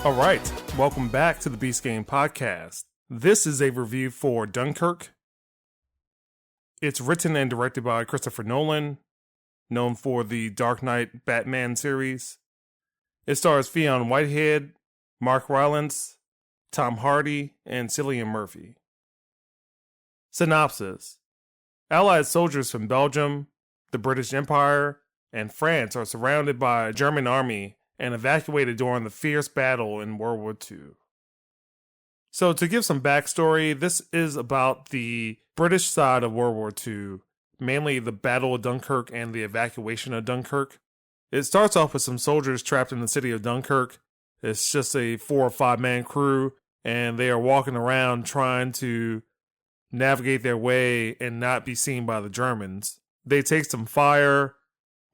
All right, welcome back to the Beast Game Podcast. This is a review for Dunkirk. It's written and directed by Christopher Nolan, known for the Dark Knight Batman series. It stars Fionn Whitehead, Mark Rylance, Tom Hardy, and Cillian Murphy. Synopsis: Allied soldiers from Belgium, the British Empire, and France are surrounded by a German army and evacuated during the fierce battle in World War II. So to give some backstory, this is about the British side of World War II, mainly the Battle of Dunkirk and the evacuation of Dunkirk. It starts off with some soldiers trapped in the city of Dunkirk. It's just a 4 or 5 man crew, and they are walking around trying to navigate their way and not be seen by the Germans. They take some fire.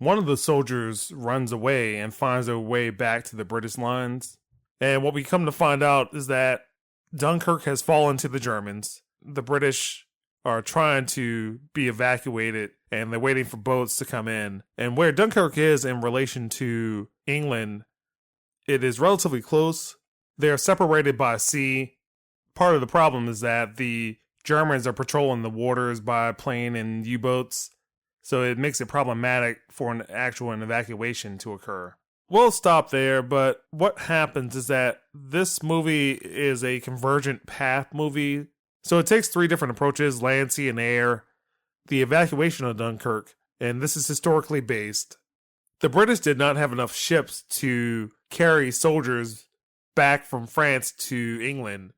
One of the soldiers runs away and finds their way back to the British lines. And what we come to find out is that Dunkirk has fallen to the Germans. The British are trying to be evacuated, and they're waiting for boats to come in. And where Dunkirk is in relation to England, it is relatively close. They're separated by sea. Part of the problem is that the Germans are patrolling the waters by plane and U-boats, so it makes it problematic for an actual evacuation to occur. We'll stop there, but what happens is that this movie is a convergent path movie. So it takes 3 different approaches: land, sea, and air. The evacuation of Dunkirk, and this is historically based. The British did not have enough ships to carry soldiers back from France to England.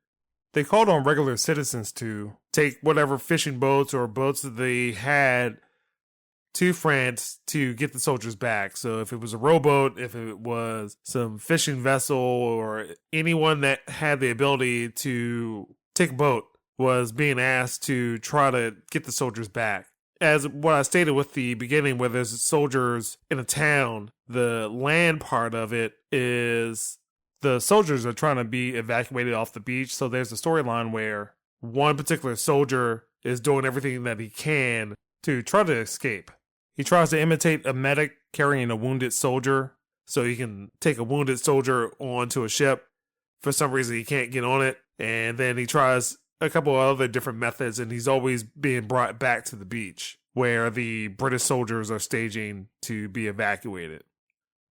They called on regular citizens to take whatever fishing boats or boats that they had to France to get the soldiers back. So if it was a rowboat, if it was some fishing vessel, or anyone that had the ability to take a boat was being asked to try to get the soldiers back. As what I stated with the beginning, where there's soldiers in a town, the land part of it is the soldiers are trying to be evacuated off the beach. So there's a storyline where one particular soldier is doing everything that he can to try to escape. He tries to imitate a medic carrying a wounded soldier, so he can take a wounded soldier onto a ship. For some reason, he can't get on it, and then he tries a couple of other different methods, and he's always being brought back to the beach, where the British soldiers are staging to be evacuated.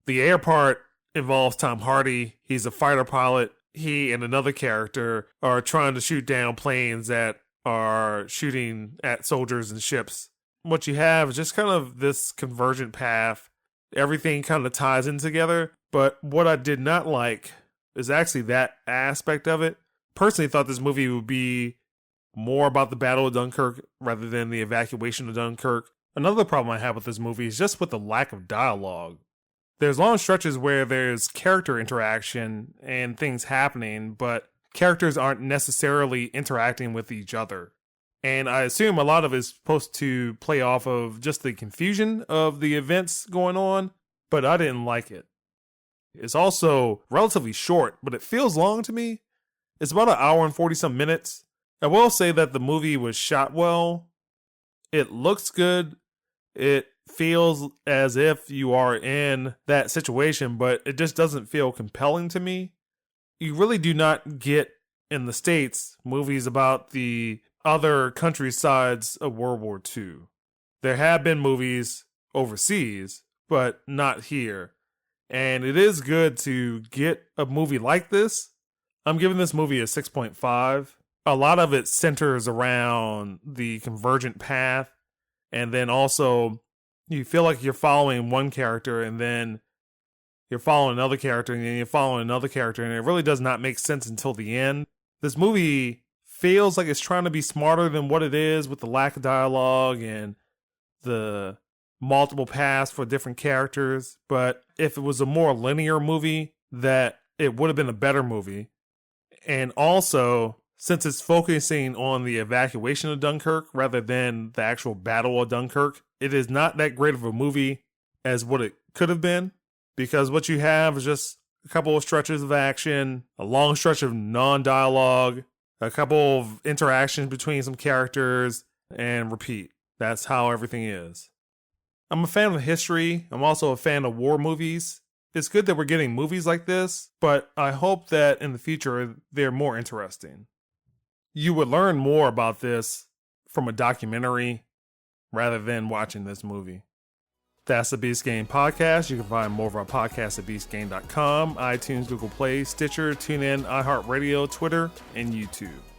The air part involves Tom Hardy. He's a fighter pilot. He and another character are trying to shoot down planes that are shooting at soldiers and ships. What you have is just kind of this convergent path. Everything kind of ties in together. But what I did not like is actually that aspect of it. Personally thought this movie would be more about the Battle of Dunkirk rather than the evacuation of Dunkirk. Another problem I have with this movie is just with the lack of dialogue. There's long stretches where there's character interaction and things happening, but characters aren't necessarily interacting with each other. And I assume a lot of it is supposed to play off of just the confusion of the events going on, but I didn't like it. It's also relatively short, but it feels long to me. It's about 1 hour and 40-some minutes. I will say that the movie was shot well. It looks good. It feels as if you are in that situation, but it just doesn't feel compelling to me. You really do not get, in the States, movies about the other countrysides of World War II. There have been movies overseas, but not here. And it is good to get a movie like this. I'm giving this movie a 6.5. A lot of it centers around the convergent path, and then also you feel like you're following one character, and then you're following another character, and then you're following another character, and it really does not make sense until the end. This movie feels like it's trying to be smarter than what it is, with the lack of dialogue and the multiple paths for different characters. But if it was a more linear movie, that it would have been a better movie. And also, since it's focusing on the evacuation of Dunkirk rather than the actual Battle of Dunkirk, it is not that great of a movie as what it could have been, because what you have is just a couple of stretches of action, a long stretch of non-dialogue, a couple of interactions between some characters, and repeat. That's how everything is. I'm a fan of history. I'm also a fan of war movies. It's good that we're getting movies like this, but I hope that in the future they're more interesting. You would learn more about this from a documentary rather than watching this movie. That's the Beast Game Podcast. You can find more of our podcasts at beastgame.com, iTunes, Google Play, Stitcher, TuneIn, iHeartRadio, Twitter, and YouTube.